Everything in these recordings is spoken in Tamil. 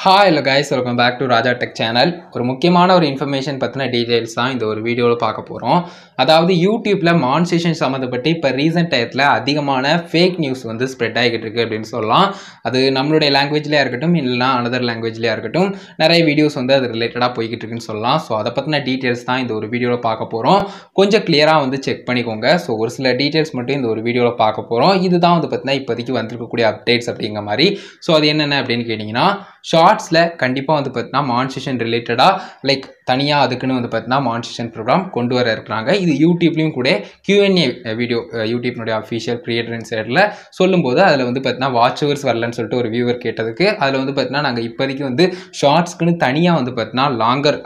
Hi hello guys, welcome back to Raja Tech channel. ஒரு முக்கியமான ஒரு இன்ஃபர்மேஷன் பத்தின டீடைல்ஸ் தான் இந்த ஒரு வீடியோல பார்க்க போறோம். அதாவது YouTubeல மானிடைசேஷன் சம்பந்தப்பட்டு இப்ப ரீசன்ட் டயத்துல அதிகமான ஃபேக் நியூஸ் வந்து ஸ்ப்ரெட் ஆகிட்டு இருக்கு அப்படினு சொல்லலாம். அது நம்மளுடைய லாங்குவேஜ்லயா இருக்கட்டும் இல்லனா another லாங்குவேஜ்லயா இருக்கட்டும் நிறைய வீடியோஸ் வந்து அது ரிலேட்டடா போயிட்டு இருக்குன்னு சொல்லலாம். சோ அத பத்தின டீடைல்ஸ் தான் இந்த ஒரு வீடியோல பார்க்க போறோம். கொஞ்சம் கிளியரா வந்து செக் பண்ணிக்கோங்க. சோ ஒரு சில டீடைல்ஸ் மட்டும் இந்த ஒரு வீடியோல பார்க்க போறோம். இதுதான் வந்து பத்தினா இப்போதைக்கு வந்திருக்க கூடிய அப்டேட்ஸ் அப்படிங்கிற மாதிரி. சோ அது என்னென்ன அப்படினு கேட்டிங்கனா ஷார்ட்ஸ்ல கண்டிப்பா வந்து பார்த்தா மானிடைசேஷன் ரிலேட்டடா லைக் தனியா அதுக்குன்னு வந்து பார்த்தா மானிடைசேஷன் ப்ரோக்ராம் கொண்டு வர இருக்காங்க. இது யூடியூப்லயும் கூட Q&A வீடியோ யூடியூப்னுடைய அஃபிஷியல் கிரியேட்டர் சைடுல சொல்லும்போது அதுல வந்து பார்த்தா வாட்ச் ஹவர்ஸ் வரலன்னு சொல்லிட்டு ஒரு வியூவர் கேட்டதுக்கு அதுல வந்து பார்த்தா நாங்க இப்போதைக்கு வந்து ஷார்ட்ஸ்க்குன்னு தனியா வந்து பார்த்தா லாங்கர்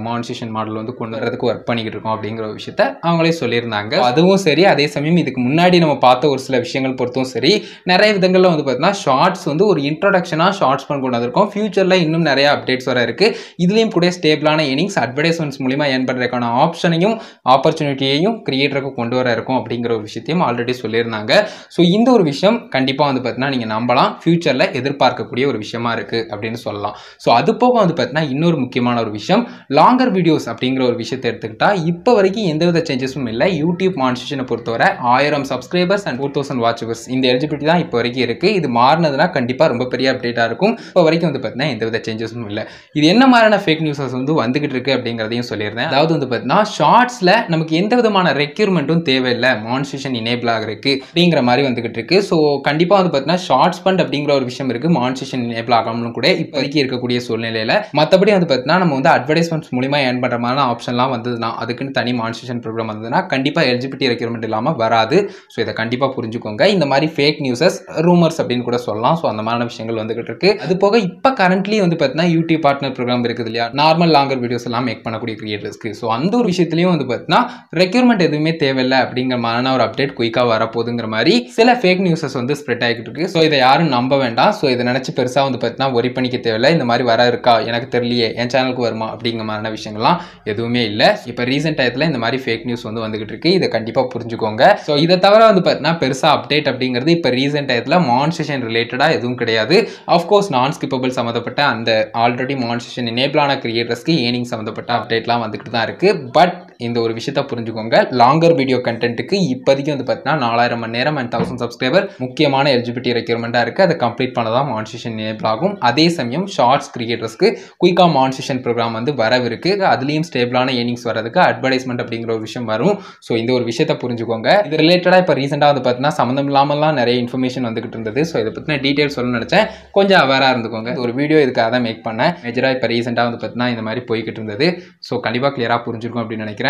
மானிடைசேஷன் மாடல் வந்து கொண்டு வரதுக்கு ஒர்க் பண்ணிக்கிட்டு இருக்கோம் அப்படிங்கிற ஒரு விஷயத்த அவங்களே சொல்லியிருந்தாங்க. அதுவும் சரி, அதே சமயம் இதுக்கு முன்னாடி நம்ம பார்த்த ஒரு சில விஷயங்கள் பொறுத்தும் சரி நிறைய விதங்கள்ல வந்து பார்த்தா ஷார்ட்ஸ் வந்து ஒரு இன்ட்ரோடக்ஷனா ஷார்ட்ஸ் பண்ண கொண்டு வந்திருக்கோம். ஃபியூச்சர்ல இன்னும் நிறைய அப்டேட்ஸ் வர இருக்கு. இதுலயும் கூட ஸ்டேபிளான ஏர்னிங்ஸ் அட்வர்டைஸ்மெண்ட்ஸ் மூலமா ஏர்ன் பண்றதுக்கான ஆப்ஷனையும் ஆப்பர்ச்சுனிட்டியையும் கிரியேட்டருக்கு கொண்டு வர இருக்கும் அப்படிங்கிற ஒரு விஷயத்தையும் ஆல்ரெடி சொல்லியிருந்தாங்க. ஸோ இந்த ஒரு விஷயம் கண்டிப்பா வந்து பார்த்தீங்கன்னா நீங்க நம்பலாம், ஃபியூச்சர்ல எதிர்பார்க்கக்கூடிய ஒரு விஷயமா இருக்கு அப்படின்னு சொல்லலாம். ஸோ அது போக வந்து பார்த்தீங்கன்னா இன்னொரு முக்கியமான ஒரு விஷயம் லாங்கர் வீடியோஸ் அப்படிங்கிற ஒரு விஷயத்தை எடுத்துக்கிட்டா இப்போ வரைக்கும் எந்தவித சேஞ்சஸும் இல்லை. யூடியூப் மானிடைசேஷனை பொறுத்தவரை 1000 சப்ஸ்கிரைபர்ஸ் அண்ட் 4000 வாட்ச் ஹவர்ஸ் இந்த எலிஜிபிலிட்டி தான் இப்போ வரைக்கும் இருக்கு. இது மாறினதுனா கண்டிப்பா ரொம்ப பெரிய அப்டேட்டா இருக்கும். இப்போ வரைக்கும் வந்து பார்த்தீங்கன்னா எந்தவித சேஞ்சஸும் இல்லை. இது என்ன மாதிரியான ஃபேக் நியூஸஸ் வந்து வந்துகிட்டு இருக்கு அப்படிங்கிறதையும் சொல்லியிருந்தேன். அதாவது வந்து பார்த்தீங்கன்னா ஷார்ட்ஸ்ல நமக்கு எந்த விதமான ரெக்யூர்மெண்ட்டும் தேவையில்லை மானிடைசேஷன் எனேபிள் ஆகிறதுக்கு அப்படிங்கிற மாதிரி வந்துகிட்டு இருக்கு. ஸோ கண்டிப்பா வந்து பார்த்தீங்கன்னா ஷார்ட்ஸ் ஃபண்ட் அப்படிங்கிற ஒரு விஷயம் இருக்கு, மானிடைசேஷன் எனேபிள் ஆகாமலும் கூட இப்போதைக்கு இருக்கக்கூடிய சூழ்நிலையில. மற்றபடி வந்து பார்த்தீங்கன்னா நம்ம வந்து அட்வர்டைஸ்மெண்ட்ஸ் மூலமா ஏர்ன் பண்ற மாதிரி ஆப்ஷன்லாம் வந்ததுன்னா அதுக்குன்னு தனி மானிடைசேஷன் ப்ரோக்ராம் வந்ததுன்னா கண்டிப்பா எலிஜிபிலிட்டி ரெக்யூர்மெண்ட் இல்லாம வராது. ஸோ இதை கண்டிப்பா புரிஞ்சுக்கோங்க. இந்த மாதிரி ஃபேக் நியூஸஸ் ரூமர்ஸ் அப்படின்னு கூட சொல்லலாம். ஸோ அந்த மாதிரி விஷயங்கள் வந்துகிட்டு இருக்கு. அது போக இப்போ கரண்ட்லி வந்து பார்த்தீங்கன்னா யூடியூப் பார்ட்னர் ப்ரோக்ராம் இருக்குது இல்லையா, நார்மல் லாங்கர் வீடியோஸ் எல்லாம் மேக் பண்ணக்கூடிய கிரியேட்டர்ஸ்க்கு. ஸோ அந்த ஒரு விஷயத்துலையும் வந்து பார்த்தீங்கன்னா ரெக்யூர்மெண்ட் எதுவுமே தேவையில்லை அப்படிங்கிற மாதிரி ஒரு அப்டேட் குயிக்காக வரப்போகுதுங்கிற மாதிரி சில ஃபேக் நியூஸஸ் வந்து ஸ்ப்ரெட் ஆகிட்டு இருக்கு. ஸோ இதை யாரும் நம்ப வேண்டாம். ஸோ இதை நினைச்சு பெருசாக வந்து பார்த்தீங்கன்னா ஒரி பண்ணிக்க தேவையில்லை. இந்த மாதிரி வர இருக்கா எனக்கு தெரியலையே என் சேனலுக்கு வருமா அப்படிங்கிற மாதிரியான விஷயங்கள்லாம் எதுவுமே இல்லை. இப்போ ரீசெண்ட் டயத்தில் இந்த மாதிரி ஃபேக் நியூஸ் வந்து வந்துகிட்டு இருக்கு. இதை கண்டிப்பாக புரிஞ்சுக்கோங்க. ஸோ இதை தவிர வந்து பார்த்தீங்கன்னா பெருசாக அப்டேட் அப்படிங்கிறது இப்போ ரீசெண்ட் டயத்தில் மானிடைசேஷன் ரிலேட்டடாக எதுவும் கிடையாது. ஆஃப்கோர்ஸ் நான் ஸ்கிப்பபிள் சம்மந்தப்பட்ட அந்த ஆல்ரெடி மானிடைசேஷன் எனேபிள் ஆன கிரியேட்டர்ஸ்க்கு ஏர்னிங் சம்மந்தப்பட்ட அப்டேட்லாம் வந்துகிட்டு தான் இருக்கு. பட் இந்த ஒரு விஷயத்தை புரிஞ்சுக்கோங்க, லாங்கர் வீடியோ கண்டென்ட்டுக்கு இப்போதைக்கு வந்து பார்த்தீங்கன்னா 4000 மணி நேரம் அண்ட் 1000 சப்ஸ்கிரைபர் முக்கியமான எலிஜிபிலிட்டி ரெக்யூர்மெண்ட்டாக இருக்குது. அதை கம்ப்ளீட் பண்ணதான் மானிடைசேஷன் எனேபிள் ஆகும். அதே சமயம் ஷார்ட்ஸ் கிரியேட்டர்ஸ்க்கு குயிக்காக மானிடைசேஷன் ப்ரோக்ராம் வந்து வரவிருக்கு. அதுலேயும் ஸ்டேபிளான ஏர்னிங்ஸ் வரதுக்கு அட்வர்டைஸ்மெண்ட் அப்படிங்கிற ஒரு விஷயம் வரும். ஸோ இந்த ஒரு விஷயத்தை புரிஞ்சுக்கோங்க. இது ரிலேட்டடாக இப்போ ரீசெண்டாக வந்து பார்த்தீங்கன்னா சம்மந்தம் இல்லாமலாம் நிறைய இன்ஃபர்மேஷன் வந்துகிட்டு இருந்தது. ஸோ இதை பற்றின டீட்டெயில்ஸ் சொல்லணும்னு நினச்சேன், கொஞ்சம் அவேராக இருந்துக்கோங்க. ஒரு வீடியோ இதுக்காக தான் மேக் பண்ணேன். மேஜராக இப்போ ரீசெண்டாக வந்து பார்த்தீங்கன்னா இந்த மாதிரி போய்கிட்டு இருந்தது. ஸோ கண்டிப்பாக கிளியராக புரிஞ்சிருக்கும் அப்படின்னு நினைக்கிறேன்.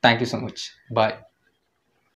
Thank you so much. Bye.